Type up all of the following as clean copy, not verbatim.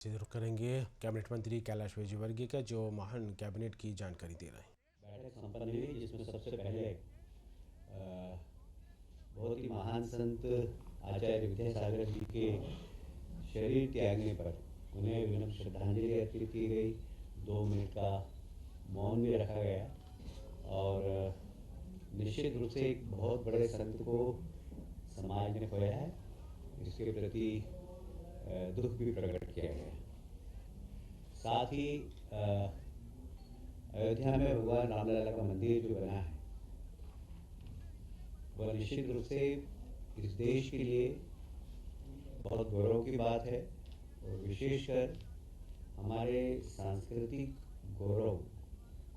से रुख करेंगे कैबिनेट मंत्री कैलाश विजयवर्गीय का, जो महान कैबिनेट की जानकारी दे रहे हैं। बैठक संपन्न हुई जिसमें सबसे पहले बहुत ही महान संत आचार्य विद्यासागर जी के शरीर त्यागने पर उन्हें विनम्र श्रद्धांजलि अर्पित की गई। 2 मिनट का मौन भी रखा गया और निश्चित रूप से एक बहुत बड़े संत को समाज ने खोया है, इसके प्रति दुख भी प्रकट किया गया। साथ ही अयोध्या में भगवान रामलला का मंदिर जो बना है वह निश्चित रूप से इस देश के लिए बहुत गौरव की बात है और विशेषकर हमारे सांस्कृतिक गौरव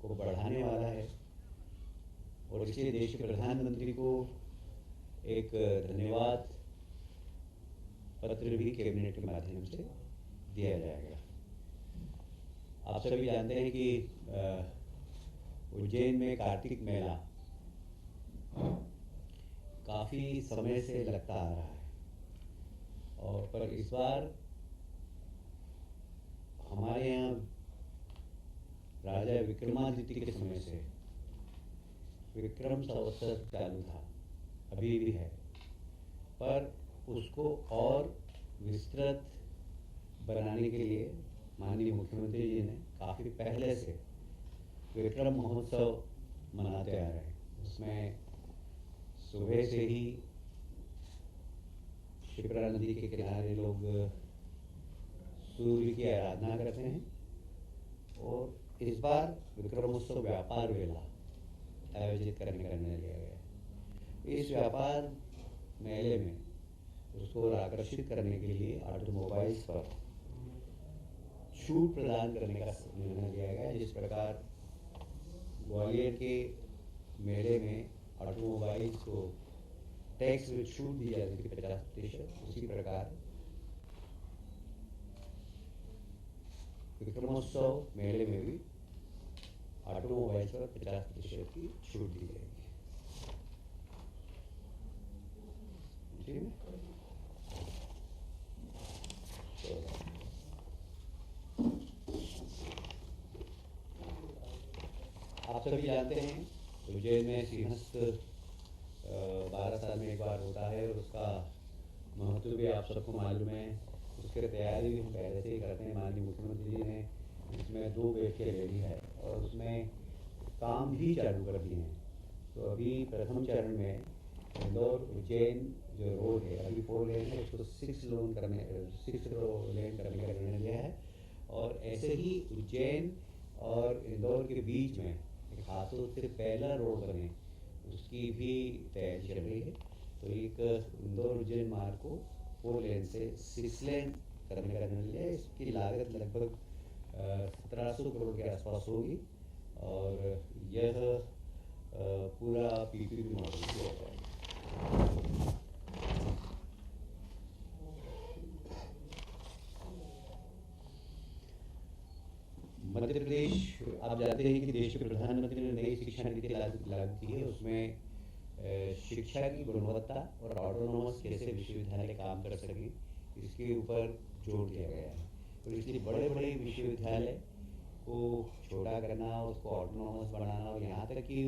को बढ़ाने वाला है। और इसलिए देश के प्रधानमंत्री को एक धन्यवाद पत्र भी कैबिनेट के माध्यम से दिया जाएगा। आप सभी जानते हैं कि उज्जैन में कार्तिक मेला काफ़ी समय से लगता आ रहा है और पर इस बार हमारे यहाँ राजा विक्रमादित्य के समय से विक्रम संवत्सर चालू था, अभी भी है, पर उसको और विस्तृत बनाने के लिए माननीय मुख्यमंत्री जी ने काफ़ी पहले से विक्रम महोत्सव मनाते आ रहे हैं। उसमें सुबह से ही शिप्रा नदी के किनारे लोग सूर्य की आराधना करते हैं और इस बार विक्रमोत्सव व्यापार मेला आयोजित करने का निर्णय लिया गया। इस व्यापार मेले में उसको और आकर्षित करने के लिए ऑटोमोबाइल्स पर छूट प्रदान करने का निर्णय लिया गया। जिस प्रकार ग्वालियर के मेले में ऑटोमोबाइल्स को टैक्स में छूट दी जाती थी 50%, उसी प्रकार विक्रमोत्सव मेले में भी ऑटोमोबाइल्स पर 50% की छूट दी जाएगी। ठीक है। आप सभी जानते हैं उज्जैन में सिंहस्थ 12 साल में एक बार होता है और उसका महत्व भी आप सबको मालूम है। उसकी तैयारी भी हम पहले से ही करते हैं। माननीय मुख्यमंत्री जी ने इसमें 2 बैठकें ले ली है और उसमें काम भी चालू कर दिए हैं। तो अभी प्रथम चरण में इंदौर उज्जैन जो रोड है, अभी 4 लेन है, उसको 6 लेन करने का निर्णय लिया है। और ऐसे ही उज्जैन और इंदौर के बीच में एक हाथों से पहला रोड बने, उसकी भी तैयारी चल रही है। तो एक इंदौर उज्जैन मार्ग को 4 लेन से 6 लेन करने का निर्णय लिया है। इसकी लागत लगभग 1700 करोड़ के आसपास होगी और यह पूरा पीपीपी मॉडल किया जाएगा। मध्य प्रदेश, आप जानते हैं कि देश के प्रधानमंत्री ने नई शिक्षा नीति लागू की है। उसमें शिक्षा की गुणवत्ता और ऑटोनोमस कैसे विश्वविद्यालय काम कर सकें, इसके ऊपर जोर दिया गया है। तो इसलिए बड़े बड़े विश्वविद्यालय को छोटा करना, उसको ऑटोनोमस बनाना और यहाँ तक कि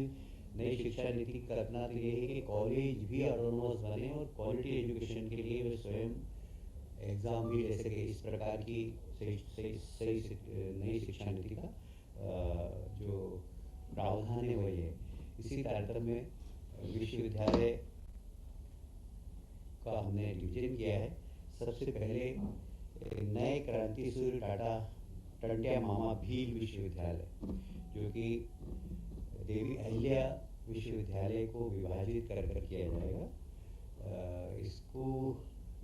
नई शिक्षा नीति की कल्पना तो ये है कि कॉलेज भी ऑटोनोमस बने और क्वालिटी एजुकेशन के लिए वे स्वयं एग्ज़ाम भी ले सके। इस प्रकार की सही नई शिक्षा नीति का जो प्रावधान है वही है। इसी तारतम्य में विश्वविद्यालय का हमने डिवीजन किया है। सबसे पहले नए क्रांति सूर्य टाटा टंट्या मामा भील विश्वविद्यालय, जो कि देवी अहिल्या विश्वविद्यालय को विभाजित कर किया जाएगा।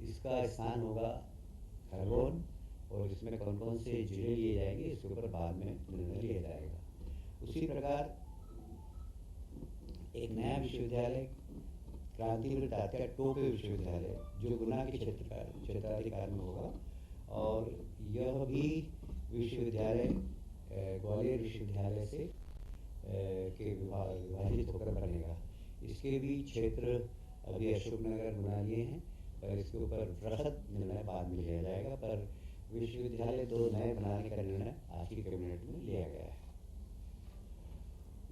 इसका स्थान होगा खरगोन और इसमें कौन कौन से जिले लिए जाएंगे इसके ऊपर बाद में निर्णय लिया जाएगा। उसी प्रकार एक नया विश्वविद्यालय क्रांतिवीर तात्या टोपे विश्वविद्यालय जो गुना के क्षेत्राधिकार में होगा और यह भी विश्वविद्यालय ग्वालियर विश्वविद्यालय से के विभाजित होकर बनेगा। इसके भी क्षेत्र अभी अशोकनगर बना लिए हैं, पर इसके ऊपर वृहद निर्णय बाद में लिया जाएगा। पर विश्वविद्यालय 2 नए बनाने का निर्णय आज की कैबिनेट में लिया गया है।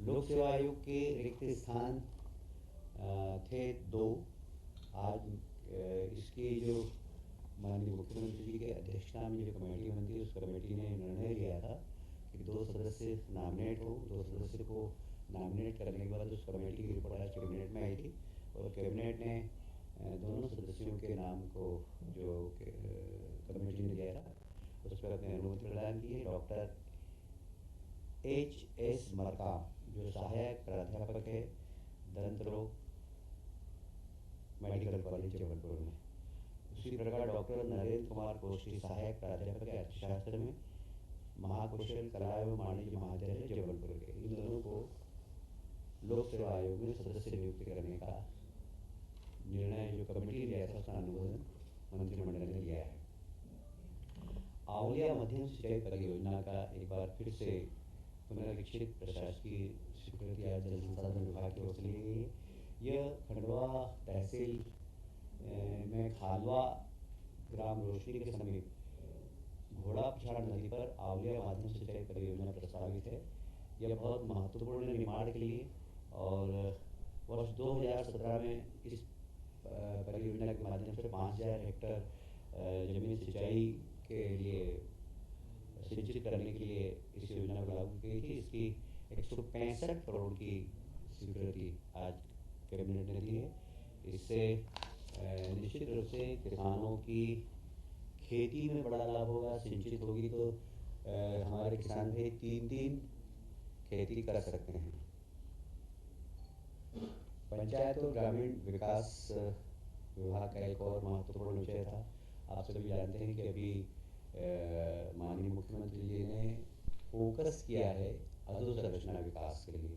लोक सेवा आयोग के रिक्त स्थान थे 2। आज इसकी जो माननीय मुख्यमंत्री जी के अध्यक्षता में जो कमेटी बनती, उस कमेटी ने निर्णय लिया था कि 2 सदस्य नामिनेट हो। 2 सदस्य को नामिनेट करने के बाद उस कमेटी की रिपोर्ट आज कैबिनेट में आई थी और कैबिनेट ने दोनों सदस्यों के नाम को जो कमेटी ने दिया था उस पर अपनी अनुमति प्रदान की है। Doctor H.S. मरकाम, जो सहायक प्राध्यापक है दंत रोग मेडिकल कॉलेज जबलपुर में। उसी प्रकार डॉक्टर नरेंद्र कुमार कोष्टी, सहायक प्राध्यापक है अर्थशास्त्र में महाकौशल कला एवं वाणिज्य महाविद्यालय जबलपुर के। इन दोनों को लोक सेवा आयोग में सदस्य नियुक्त करने का निर्णय जो कमेटी लिया था उसका अनुमोदन मंत्रिमंडल ने लिया है। आंवलिया मध्यम सिंचाई परियोजना का एक बार फिर से पुनरीक्षित प्रशासकीय स्वीकृति आज जल संसाधन विभाग की ओर से ली गई है। यह खंडवा तहसील में खालवा ग्राम रोशनी के समीप घोड़ा पछाड़ नदी पर आंवलिया माध्यम सिंचाई परियोजना प्रस्तावित है। यह बहुत महत्वपूर्ण है निर्माण के लिए और वर्ष 2017 में इस परियोजना के माध्यम से 5000 हेक्टेयर जमीन सिंचाई के लिए सिंचित करने के लिए इस योजना को लागू की थी। इसकी 165 करोड़ की स्वीकृति आज कैबिनेट ने दी है। इससे निश्चित रूप से किसानों की खेती में बड़ा लाभ होगा। सिंचित होगी तो हमारे किसान भाई 3 खेती कर सकते हैं। पंचायत और ग्रामीण विकास विभाग का एक और महत्वपूर्ण विषय था। आप सभी जानते हैं कि अभी माननीय मुख्यमंत्री जी ने फोकस किया है अधोसंरचना विकास के लिए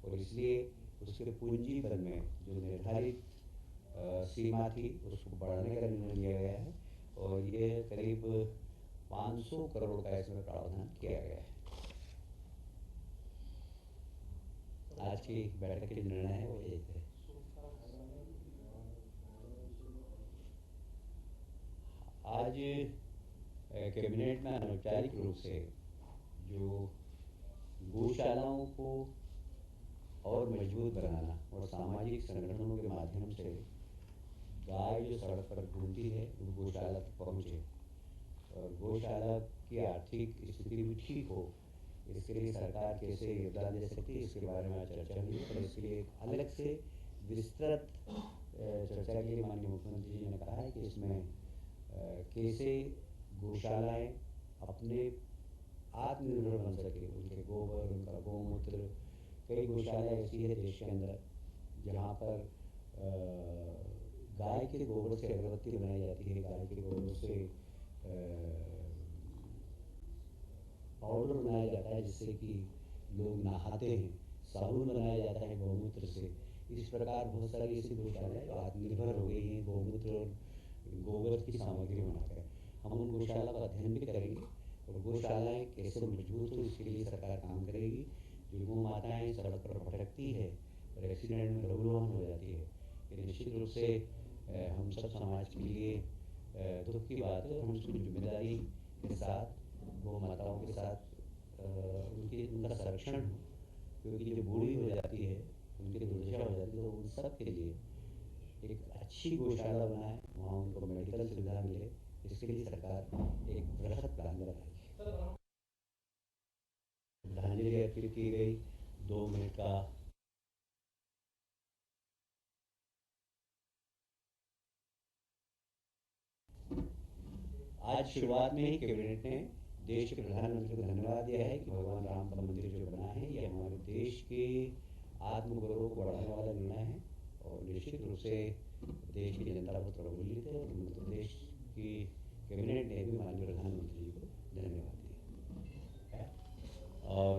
और इसलिए उसके पूंजीबल में जो निर्धारित सीमा थी उसको बढ़ाने का निर्णय लिया गया है और ये करीब 500 करोड़ का इसमें प्रावधान किया गया है। आज की बैठक के निर्णय है वो ये थे। आज कैबिनेट में अनौपचारिक रूप से जो गौशालाओं को और मजबूत बनाना और सामाजिक संगठनों के माध्यम से गाय जो सड़क पर घूमती है वो गौशाला तक पहुँचे और गौशाला की आर्थिक स्थिति भी ठीक हो, इसके लिए सरकार कैसे योगदान दे सकती है इसके बारे में आज चर्चा हुई। और इसके लिए एक अलग से विस्तृत चर्चा के लिए माननीय मुख्यमंत्री जी ने कहा है कि इसमें कैसे गौशालाएँ अपने आत्मनिर्भर बन सके, उनके गोबर, उनका गौमूत्र। कई गौशालाएँ ऐसी है देश के अंदर जहाँ पर गाय के गोबर से अगरबत्ती बनाई जाती है, गाय के गोबर से पाउडर बनाया जाता है जिससे कि लोग नहाते हैं, साबुन बनाया जाता है गौमूत्र से। इस प्रकार बहुत सारी ऐसी गौशालाएँ आत्मनिर्भर हो गई हैं गौमूत्र और गोबर की सामग्री बनाकर। हम उन गौशाला का अध्ययन भी करेंगे और गौशालाएँ कैसे मजबूत हो इसके लिए सरकार काम करेगी। जो गौ माताएँ सड़क पर भटकती है और एक्सीडेंट में लहूलुहान हो जाती है, ये निश्चित रूप से हम सब समाज के लिए दुख की बात है और हम उसकी जिम्मेदारी के साथ गौ माताओं के साथ उनका संरक्षण हो, क्योंकि जो बूढ़ी हो जाती है, उनकी दुर्दशा हो जाती है, तो उन सब के लिए एक अच्छी गौशाला बनाए, वहाँ उनको मेडिकल सुविधा मिले, इसके लिए सरकार एक बृहद प्लान बनाएगी। श्रद्धांजलि अर्पित की गई 2 मिनट का आज शुरुआत में ही कैबिनेट ने देश के प्रधानमंत्री को धन्यवाद दिया है कि भगवान राम का मंदिर जो बना है ये हमारे देश के आत्मगौरव को बढ़ाने वाला निर्णय है और निश्चित रूप से देश की जनता बहुत प्रफुल्लित है और मध्य प्रदेश की कैबिनेट ने भी माननीय प्रधानमंत्री जी को धन्यवाद दिया और